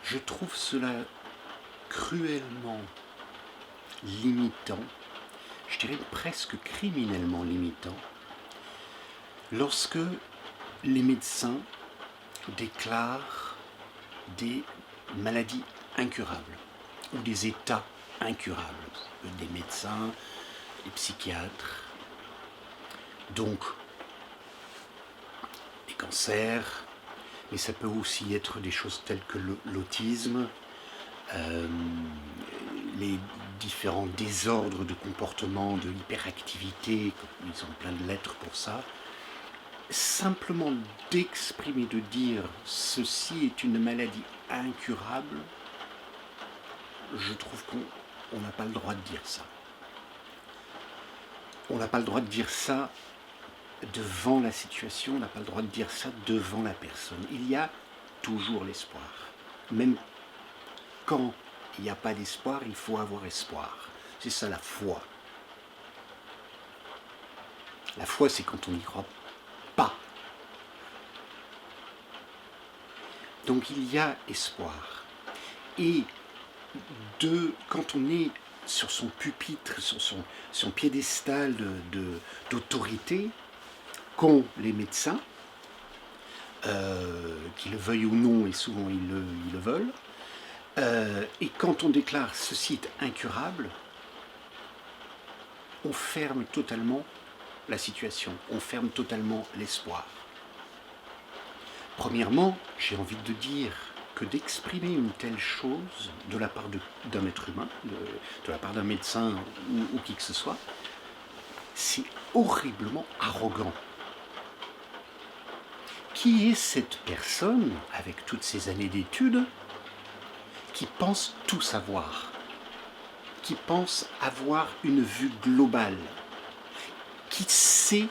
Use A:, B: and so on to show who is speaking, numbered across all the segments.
A: Je trouve cela cruellement limitant, je dirais presque criminellement limitant, lorsque les médecins déclarent des maladies incurables ou des états incurables. Des médecins, des psychiatres, donc des cancers, mais ça peut aussi être des choses telles que l'autisme, les différents désordres de comportement, de hyperactivité, ils ont plein de lettres pour ça. Simplement d'exprimer, de dire ceci est une maladie incurable, je trouve qu'on n'a pas le droit de dire ça. On n'a pas le droit de dire ça devant la situation, on n'a pas le droit de dire ça devant la personne. Il y a toujours l'espoir. Même quand il n'y a pas d'espoir, il faut avoir espoir. C'est ça la foi. La foi, c'est quand on n'y croit pas. Donc il y a espoir. Et quand on est sur son pupitre, sur son piédestal d'autorité, qu'ont les médecins, qu'ils le veuillent ou non, et souvent ils le veulent, et quand on déclare ceci est incurable, on ferme totalement la situation, on ferme totalement l'espoir. Premièrement, j'ai envie de dire que d'exprimer une telle chose de la part d'un être humain, de la part d'un médecin ou qui que ce soit, c'est horriblement arrogant. Qui est cette personne, avec toutes ces années d'études, qui pense tout savoir, qui pense avoir une vue globale, qui sait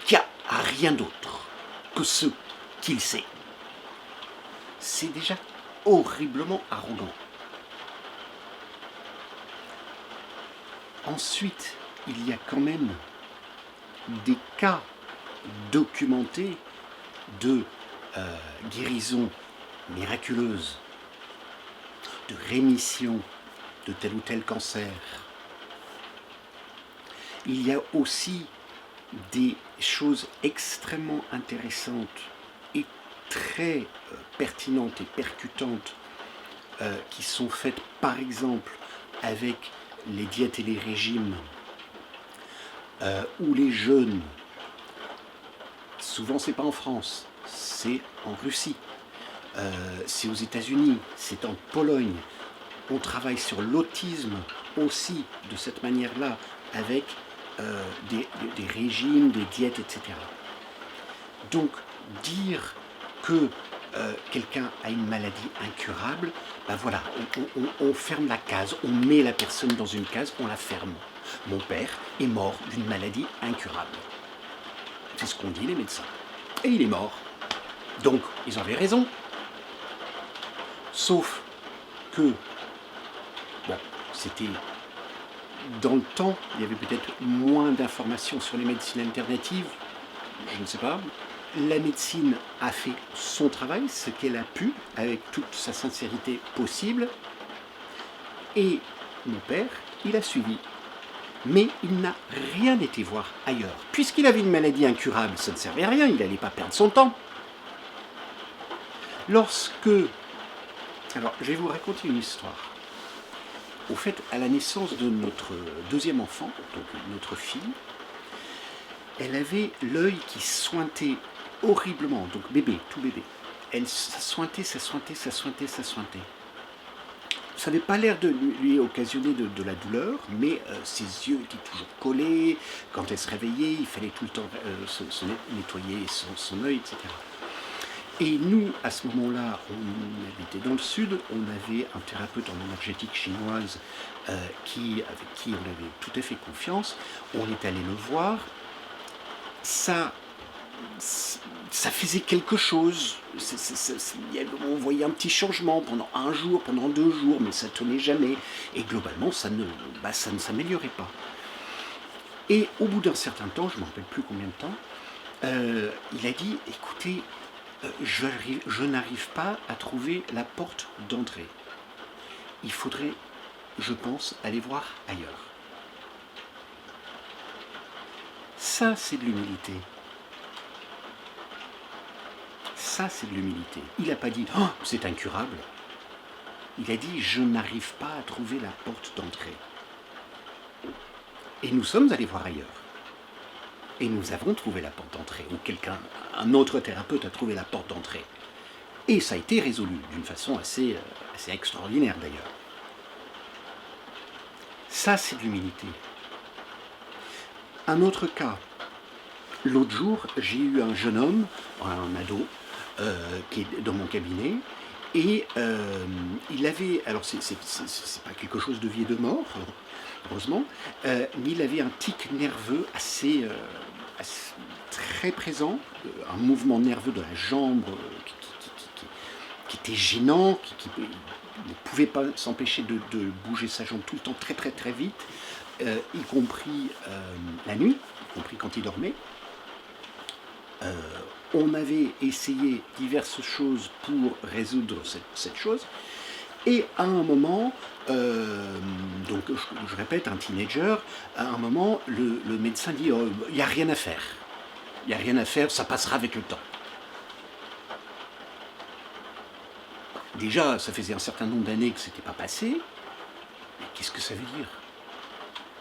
A: qu'il n'y a rien d'autre que ce qu'il sait? C'est déjà horriblement arrogant. Ensuite, il y a quand même des cas documentés de guérison miraculeuse, de rémission de tel ou tel cancer. Il y a aussi des choses extrêmement intéressantes et très pertinentes et percutantes qui sont faites par exemple avec les diètes et les régimes ou les jeûnes. Souvent c'est pas en France, c'est en Russie, c'est aux États-Unis, c'est en Pologne. On travaille sur l'autisme aussi de cette manière-là, avec des régimes, des diètes, etc. Donc, dire que quelqu'un a une maladie incurable, ben voilà, on ferme la case, on met la personne dans une case, on la ferme. Mon père est mort d'une maladie incurable. C'est ce qu'ont dit les médecins. Et il est mort. Donc, ils avaient raison. Sauf que, bon, c'était dans le temps, il y avait peut-être moins d'informations sur les médecines alternatives, je ne sais pas. La médecine a fait son travail, ce qu'elle a pu, avec toute sa sincérité possible. Et mon père, il a suivi. Mais il n'a rien été voir ailleurs. Puisqu'il avait une maladie incurable, ça ne servait à rien, il n'allait pas perdre son temps. Alors, je vais vous raconter une histoire. Au fait, à la naissance de notre deuxième enfant, donc notre fille, elle avait l'œil qui sointait horriblement, donc bébé, tout bébé. Ça sointait. Ça n'avait pas l'air de lui occasionner de la douleur, mais ses yeux étaient toujours collés. Quand elle se réveillait, il fallait tout le temps se nettoyer son œil, etc. Et nous, à ce moment-là, on habitait dans le sud, on avait un thérapeute en énergétique chinoise avec qui on avait tout à fait confiance. On est allé le voir. Ça faisait quelque chose. On voyait un petit changement pendant un jour, pendant 2 jours, mais ça ne tenait jamais. Et globalement, ça ne s'améliorait pas. Et au bout d'un certain temps, je ne me rappelle plus combien de temps, il a dit, écoutez, je n'arrive pas à trouver la porte d'entrée. Il faudrait, je pense, aller voir ailleurs. Ça, c'est de l'humilité. Ça, c'est de l'humilité. Il n'a pas dit « Oh, c'est incurable ». Il a dit « Je n'arrive pas à trouver la porte d'entrée ». Et nous sommes allés voir ailleurs. Et nous avons trouvé la porte d'entrée, ou un autre thérapeute a trouvé la porte d'entrée. Et ça a été résolu d'une façon assez extraordinaire d'ailleurs. Ça, c'est de l'humilité. Un autre cas. L'autre jour, j'ai eu un jeune homme, un ado, qui est dans mon cabinet, et il avait, alors c'est pas quelque chose de vie et de mort, heureusement, mais il avait un tic nerveux assez très présent, un mouvement nerveux de la jambe qui était gênant, qui ne pouvait pas s'empêcher de bouger sa jambe tout le temps très très très vite, y compris la nuit, y compris quand il dormait. On avait essayé diverses choses pour résoudre cette chose, et à un moment, donc je répète, un teenager, à un moment, le médecin dit oh, « il n'y a rien à faire, il n'y a rien à faire, ça passera avec le temps ». Déjà, ça faisait un certain nombre d'années que ce n'était pas passé, mais qu'est-ce que ça veut dire?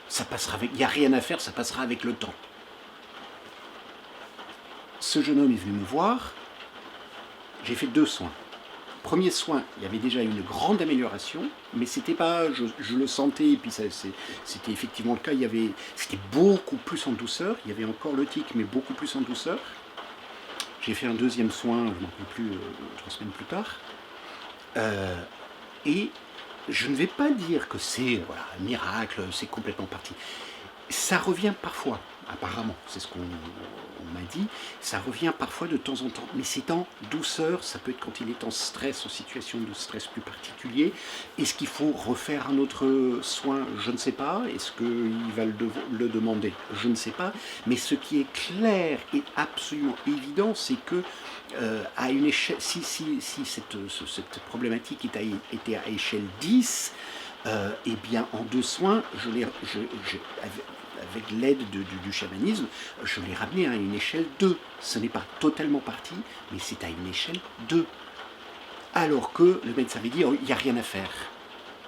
A: Ça passera avec, il n'y a rien à faire, ça passera avec le temps. Ce jeune homme est venu me voir, j'ai fait 2 soins. Premier soin, il y avait déjà une grande amélioration, mais c'était pas, je le sentais, et puis c'était effectivement le cas, c'était beaucoup plus en douceur, il y avait encore le tic, mais beaucoup plus en douceur. J'ai fait un 2e soin, je ne m'en rappelle plus, 3 semaines plus tard, et je ne vais pas dire que c'est un miracle, c'est complètement parti. Ça revient parfois, apparemment, c'est ce qu'on m'a dit, ça revient parfois de temps en temps, mais c'est en douceur, ça peut être quand il est en stress, en situation de stress plus particulier. Est-ce qu'il faut refaire un autre soin? Je ne sais pas. Est-ce qu'il va le demander? Je ne sais pas. Mais ce qui est clair et absolument évident, c'est que à une échelle, si cette problématique était à échelle 10, eh bien en 2 soins, avec l'aide du chamanisme, je l'ai ramené à une échelle 2. Ce n'est pas totalement parti, mais c'est à une échelle 2. Alors que le médecin avait dit, oh, il n'y a rien à faire.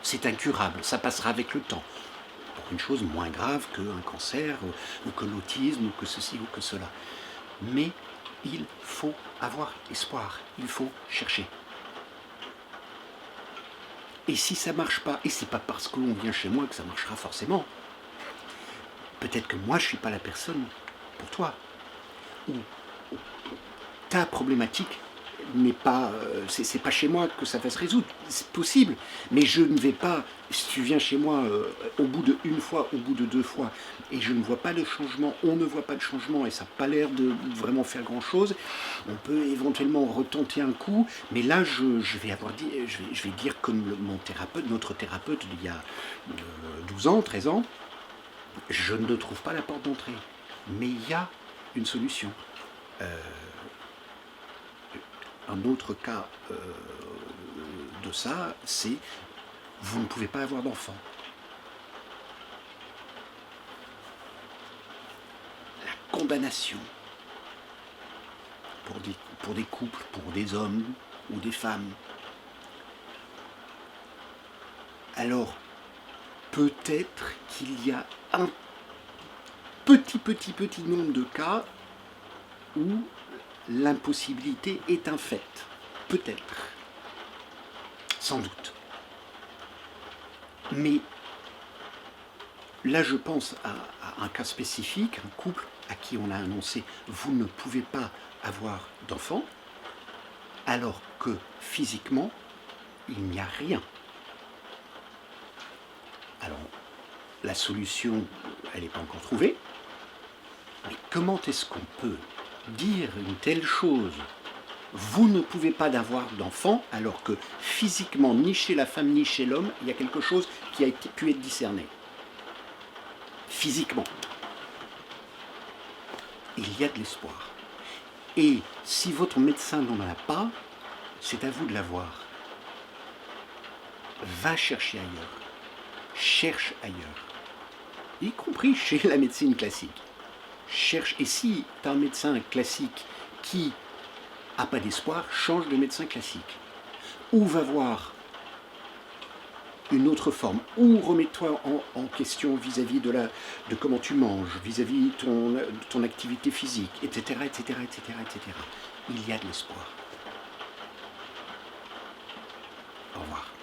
A: C'est incurable, ça passera avec le temps. Pour une chose moins grave qu'un cancer, ou que l'autisme, ou que ceci, ou que cela. Mais il faut avoir espoir, il faut chercher. Et si ça ne marche pas, et c'est pas parce qu'on vient chez moi que ça marchera forcément, peut-être que moi je ne suis pas la personne pour toi. Ou ta problématique n'est pas, c'est pas chez moi que ça va se résoudre. C'est possible, mais je ne vais pas. Si tu viens chez moi au bout de 1 fois, au bout de 2 fois, et je ne vois pas de changement, on ne voit pas de changement, et ça n'a pas l'air de vraiment faire grand-chose, on peut éventuellement retenter un coup, mais là je vais dire comme notre thérapeute d'il y a 12 ans, 13 ans, je ne trouve pas la porte d'entrée, mais il y a une solution. Un autre cas de ça, c'est vous ne pouvez pas avoir d'enfant. La condamnation pour des couples, pour des hommes ou des femmes. Alors, peut-être qu'il y a un petit nombre de cas où l'impossibilité est un fait. Peut-être. Sans doute. Mais là, je pense à un cas spécifique, un couple à qui on a annoncé « vous ne pouvez pas avoir d'enfant », alors que physiquement, il n'y a rien. Alors, la solution, elle n'est pas encore trouvée, mais comment est-ce qu'on peut dire une telle chose? Vous ne pouvez pas avoir d'enfant, alors que physiquement, ni chez la femme ni chez l'homme, il y a quelque chose qui a pu être discerné. Physiquement. Il y a de l'espoir. Et si votre médecin n'en a pas, c'est à vous de l'avoir. Va chercher ailleurs. Cherche ailleurs. Y compris chez la médecine classique. Cherche. Et si tu as un médecin classique qui n'a pas d'espoir, change de médecin classique. Ou va voir une autre forme, ou remets-toi en question vis-à-vis de comment tu manges, vis-à-vis de ton activité physique, etc., etc., etc., etc. Il y a de l'espoir. Au revoir.